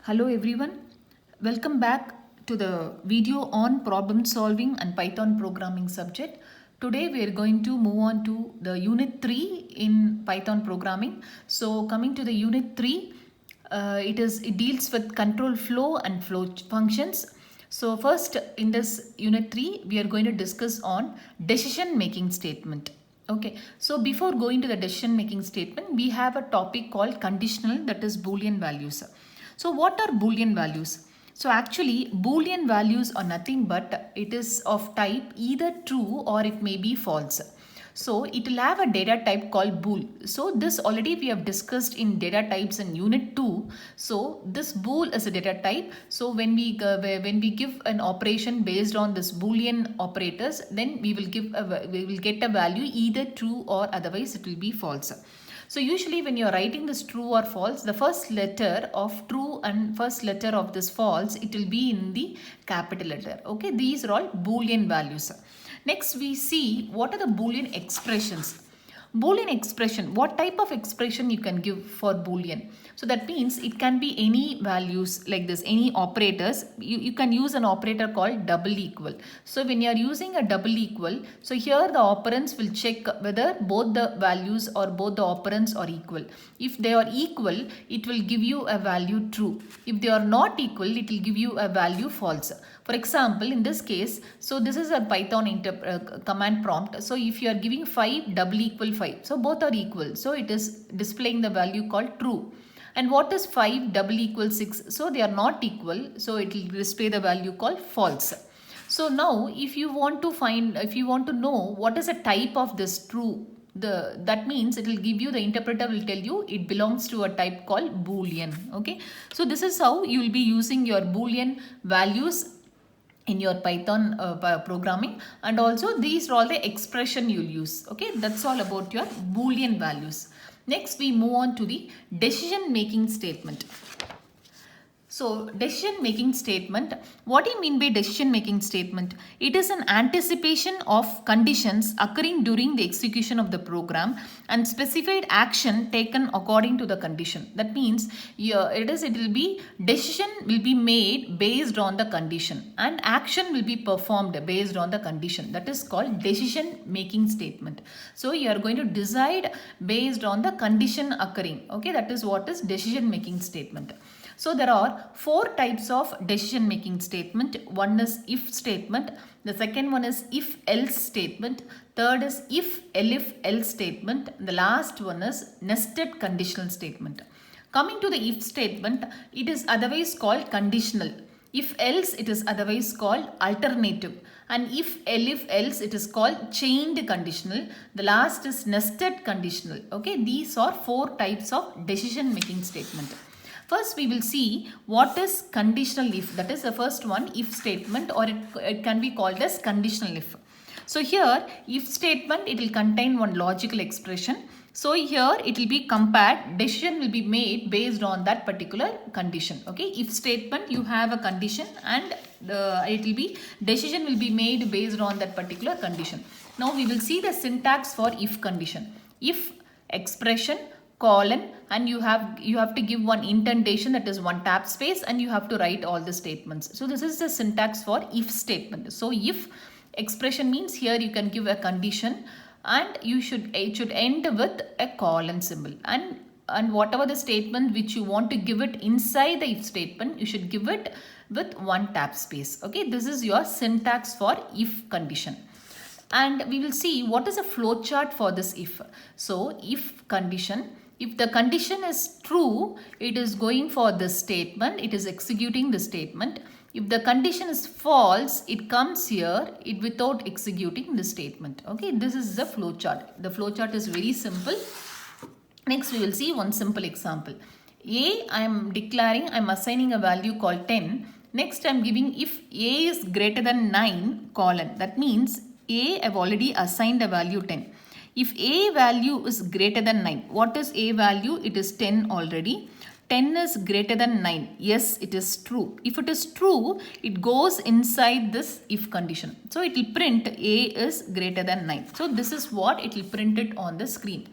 Hello everyone, welcome back to the video on problem solving and Python programming subject. Today we are going to move on to the unit 3 in Python programming. So coming to the unit 3, it deals with control flow and flow functions. So first in this unit 3 we are going to discuss on decision making statement. Okay, so before going to the decision making statement, we have a topic called conditional, that is Boolean values. So what are Boolean values? So actually Boolean values are nothing but it is of type either true or it may be false. So it will have a data type called bool. So this already we have discussed in data types in unit 2. So this bool is a data type. So when we give an operation based on this Boolean operators, then we will get a value either true or otherwise it will be false. So usually when you're writing this true or false, the first letter of true and first letter of this false, it will be in the capital letter. Okay, these are all Boolean values. Next we see what are the Boolean expressions. Boolean expression, what type of expression you can give for Boolean? So that means it can be any values like this, any operators. You can use an operator called double equal. So when you are using a double equal, so here the operands will check whether both the values or both the operands are equal. If they are equal, it will give you a value true. If they are not equal, it will give you a value false. For example, in this case, so this is a Python command prompt. So if you are giving 5 double equal 5, so both are equal. So it is displaying the value called true. And what is 5 double equal 6? So they are not equal. So it will display the value called false. So now if you want to know what is the type of this true, that means it will give you, the interpreter will tell you it belongs to a type called Boolean. Okay, so this is how you will be using your Boolean values in your Python programming, and also these are all the expression you'll use. Okay, that's all about your Boolean values. Next we move on to the decision making statement. So decision making statement, what do you mean by decision making statement? It is an anticipation of conditions occurring during the execution of the program and specified action taken according to the condition. That means decision will be made based on the condition and action will be performed based on the condition. That is called decision making statement. So you are going to decide based on the condition occurring. Okay, that is what is decision making statement. So there are 4 types of decision making statement. One is if statement. The second one is if else statement. Third is if else statement. The last one is nested conditional statement. Coming to the if statement, it is otherwise called conditional. If else, it is otherwise called alternative. And if else, it is called chained conditional. The last is nested conditional. Okay, these are 4 types of decision making statement. First, we will see what is conditional if. That is the first one, if statement, or it can be called as conditional if. So here, if statement, it will contain one logical expression. So here, it will be compared. Decision will be made based on that particular condition. Okay, if statement, you have a condition and it will be, decision will be made based on that particular condition. Now, we will see the syntax for if condition. If expression, colon, and you have to give one indentation, that is one tab space, and you have to write all the statements. So this is the syntax for if statement. So if expression means here you can give a condition and it should end with a colon symbol, and whatever the statement which you want to give it inside the if statement, you should give it with one tab space. Okay, this is your syntax for if condition. And we will see what is a flowchart for this if. So if condition, if the condition is true, it is going for this statement, it is executing the statement. If the condition is false, it comes here without executing the statement. Okay, this is the flowchart. The flowchart is very simple. Next we will see one simple example. I am assigning a value called 10. Next I am giving if A is greater than 9 colon. That means I have already assigned a value 10. If A value is greater than 9, what is A value? It is 10 already. 10 is greater than 9. Yes, it is true. If it is true, it goes inside this if condition. So it will print A is greater than 9. So this is what it will print it on the screen.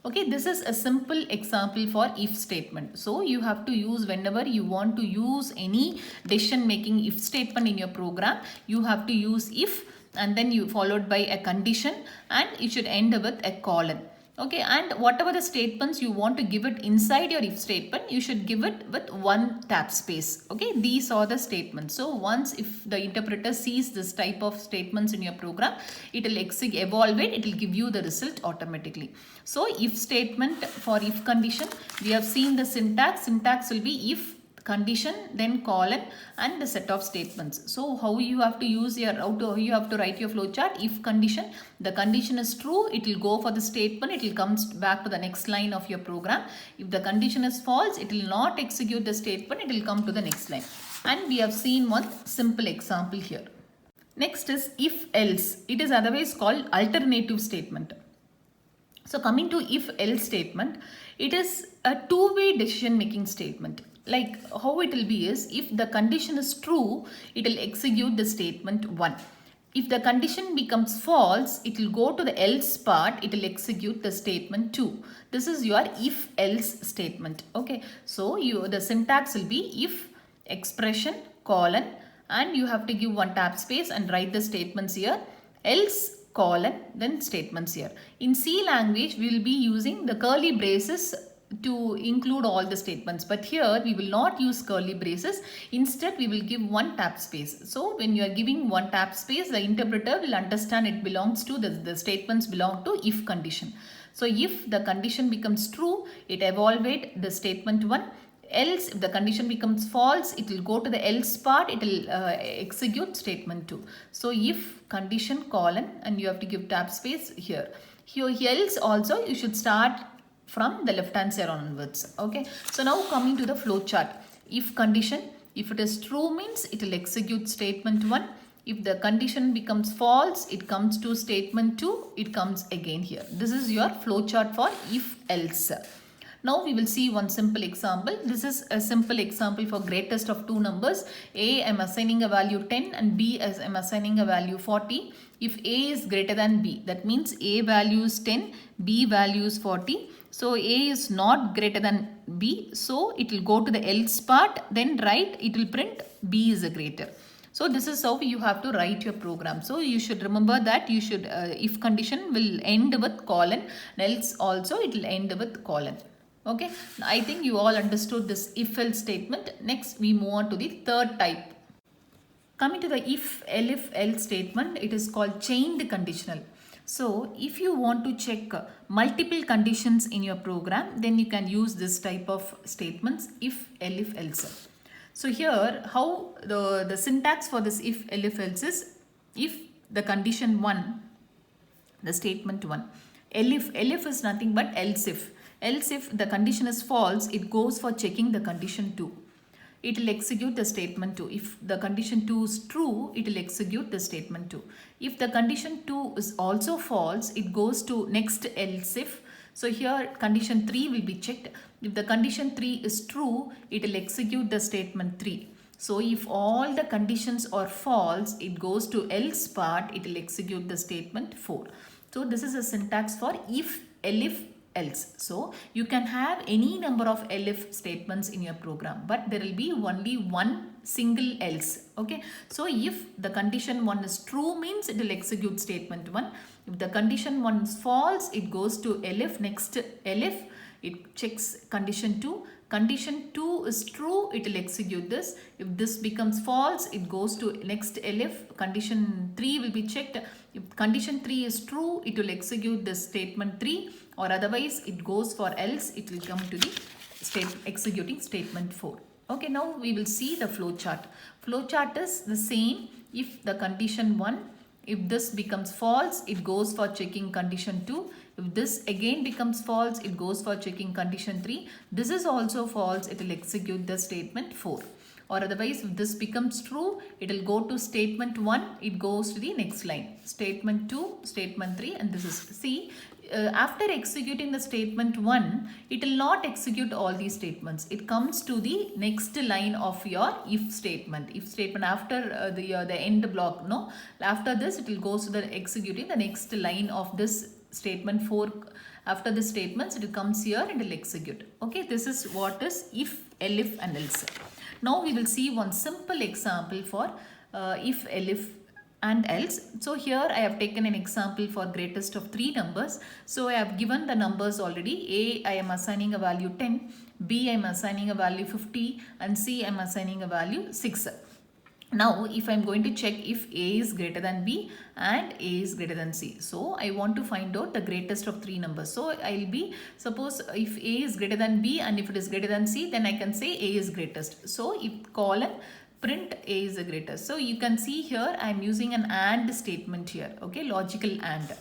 Okay, this is a simple example for if statement. So you have to use, whenever you want to use any decision making if statement in your program, you have to use if and then you followed by a condition and it should end with a colon. Okay, and whatever the statements you want to give it inside your if statement, you should give it with one tab space. Okay, these are the statements. So once if the interpreter sees this type of statements in your program, it will evaluate, it will give you the result automatically. So if statement for if condition, we have seen the syntax. Syntax will be if condition, then colon and the set of statements. So how you have to use your, how you have to write your flowchart. If condition, the condition is true, it will go for the statement, it will come back to the next line of your program. If the condition is false, it will not execute the statement, it will come to the next line. And we have seen one simple example here. Next is if else. It is otherwise called alternative statement. So coming to if else statement, it is a two-way decision making statement. Like how it will be is, if the condition is true, it will execute the statement 1. If the condition becomes false, it will go to the else part, it will execute the statement 2. This is your if else statement. Okay, so the syntax will be if expression colon and you have to give one tab space and write the statements here, else colon then statements here. In C language, we will be using the curly braces to include all the statements, but here we will not use curly braces. Instead, we will give one tab space. So when you are giving one tab space, the interpreter will understand it belongs to the statements belong to if condition. So if the condition becomes true, it evaluate the statement 1. Else, if the condition becomes false, it will go to the else part, it will execute statement 2. So if condition colon and you have to give tab space here. Here else also you should start from the left hand side onwards. Okay, so now coming to the flow chart. If condition, if it is true means it will execute statement 1. If the condition becomes false, it comes to statement 2, it comes again here. This is your flow chart for if else. Now we will see one simple example. This is a simple example for greatest of two numbers. A, I am assigning a value 10 and B, as I am assigning a value 40. If A is greater than B, that means A value is 10, B value is 40. So A is not greater than B. So it will go to the else part, then write, it will print B is a greater. So this is how you have to write your program. So you should remember that you should, if condition will end with colon, else also it will end with colon. Okay, I think you all understood this if else statement. Next we move on to the third type. Coming to the if else statement, it is called chained conditional. So if you want to check multiple conditions in your program, then you can use this type of statements, if else. So here how the syntax for this if else is, if the condition 1, the statement 1, elif is nothing but else if. Else if the condition is false, it goes for checking the condition 2. It will execute the statement 2. If the condition 2 is true, it will execute the statement 2. If the condition 2 is also false, it goes to next else if. So here condition 3 will be checked. If the condition 3 is true, it will execute the statement 3. So if all the conditions are false, it goes to else part, it will execute the statement 4. So this is a syntax for if, elif, else. So you can have any number of elif statements in your program, but there will be only one single else. Okay, so if the condition 1 is true means it will execute statement 1. If the condition 1 is false, it goes to elif, next elif, it checks condition 2. Condition 2 is true, it will execute this. If this becomes false, it goes to next elif. Condition 3 will be checked. If condition 3 is true, it will execute the statement 3, or otherwise it goes for else, it will come to the executing statement 4. Okay, now we will see the flow chart. Flow chart is the same. If the condition 1, if this becomes false, it goes for checking condition 2. If this again becomes false, it goes for checking condition 3. This is also false, it will execute the statement 4. Or otherwise, if this becomes true, it will go to statement 1, it goes to the next line. Statement 2, statement 3, and this is, see, after executing the statement 1, it will not execute all these statements. It comes to the next line of your if statement. If statement after the end block, no? After this, it will go to the executing the next line of this statement 4, after the statements it comes here and it will execute. Okay, this is what is if, elif and else. Now we will see one simple example for if, elif and else. So here I have taken an example for greatest of 3 numbers. So I have given the numbers already. A, I am assigning a value 10, B, I am assigning a value 50, and C, I am assigning a value 6. Now if I am going to check if A is greater than B and A is greater than C. So I want to find out the greatest of 3 numbers. So I will be, suppose if A is greater than B and if it is greater than C, then I can say A is greatest. So if colon print A is the greatest. So you can see here I am using an AND statement here. Okay, logical AND.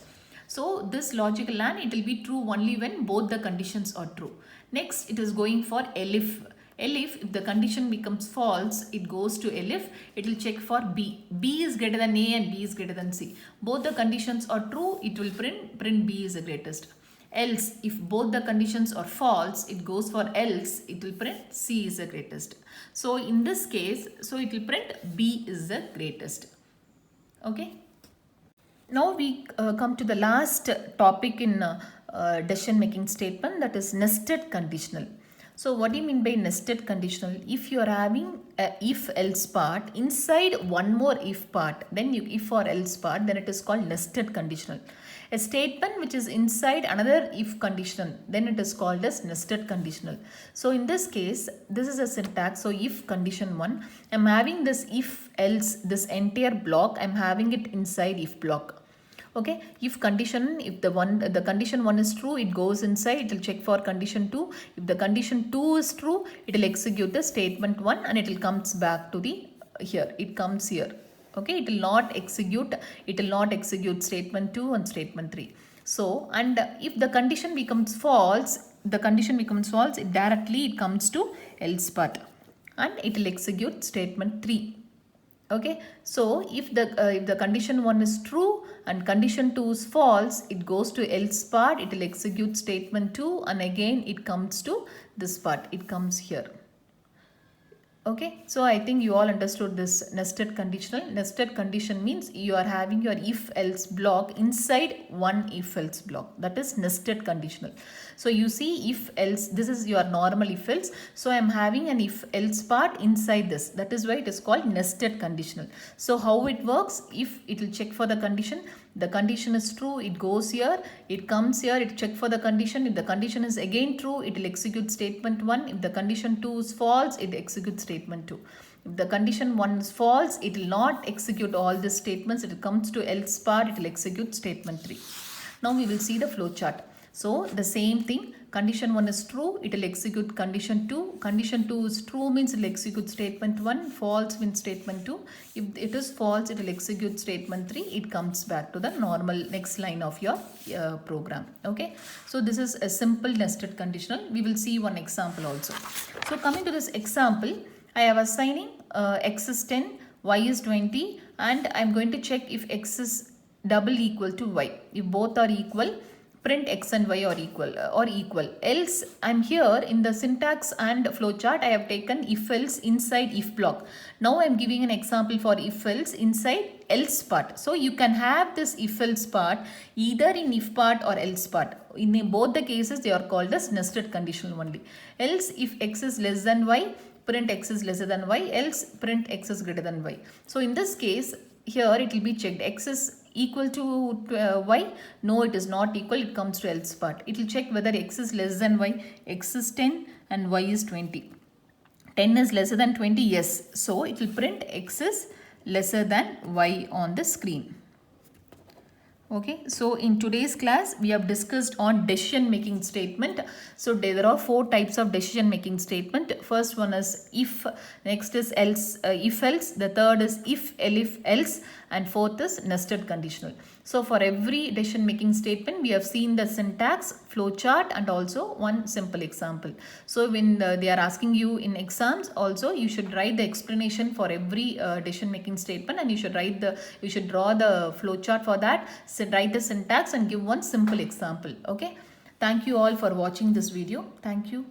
So this logical AND, it will be true only when both the conditions are true. Next it is going for elif. Elif, if the condition becomes false, it goes to elif. It will check for B. B is greater than A and B is greater than C. Both the conditions are true, it will print B is the greatest. Else, if both the conditions are false, it goes for else, it will print C is the greatest. So in this case, so it will print B is the greatest. Okay. Now we come to the last topic in decision making statement, that is nested conditional. So what do you mean by nested conditional? If you are having a if else part inside one more if part, then you if or else part, then it is called nested conditional. A statement which is inside another if condition, then it is called as nested conditional. So in this case, this is a syntax. So if condition 1, I am having this if else, this entire block, I am having it inside if block. Okay, if condition, if the condition 1 is true, it goes inside, it will check for condition 2. If the condition 2 is true, it will execute the statement 1 and it will comes back to the here, it comes here. Okay, it will not execute statement 2 and statement 3. So, and if the condition becomes false, it directly comes to else part and it will execute statement 3. Okay, so if the condition 1 is true and condition 2 is false, it goes to else part, it will execute statement 2 and again it comes to this part, it comes here. Okay, so I think you all understood this nested conditional. Nested condition means you are having your if else block inside one if else block, that is nested conditional. So you see if else, this is your normal if else, so I am having an if else part inside this, that is why it is called nested conditional. So how it works, if it will check for the condition is true, it goes here, it comes here, it check for the condition. If the condition is again true, it will execute statement 1. If the condition 2 is false, it executes statement 2. If the condition 1 is false, it will not execute all these statements. It comes to else part, it will execute statement 3. Now we will see the flow chart. So the same thing, condition 1 is true, it will execute condition 2. Condition 2 is true means it will execute statement 1, false means statement 2. If it is false, it will execute statement 3. It comes back to the normal next line of your program. Okay, so this is a simple nested conditional. We will see one example also. So coming to this example, I have assigning x is 10, y is 20 and I am going to check if x is double equal to y. If both are equal, print x and y are equal. Else, I'm here in the syntax and flowchart, I have taken if else inside if block. Now I'm giving an example for if else inside else part. So you can have this if else part either in if part or else part. In both the cases, they are called as nested conditional only. Else, if x is less than y, print x is lesser than y, else print x is greater than y. So in this case, here it will be checked x is equal to y. No, it is not equal, it comes to else part. It will check whether x is less than y, x is 10 and y is 20. 10 is lesser than 20, yes. So it will print x is lesser than y on the screen. Okay, so in today's class, we have discussed on decision making statement. So there are 4 types of decision making statement. First one is if, next is else, if else, the third is if, elif, else, and fourth is nested conditional. So for every decision making statement, we have seen the syntax, flowchart, and also one simple example. So when they are asking you in exams, also you should write the explanation for every decision making statement, and you should draw the flowchart for that. So write the syntax and give one simple example. Okay. Thank you all for watching this video. Thank you.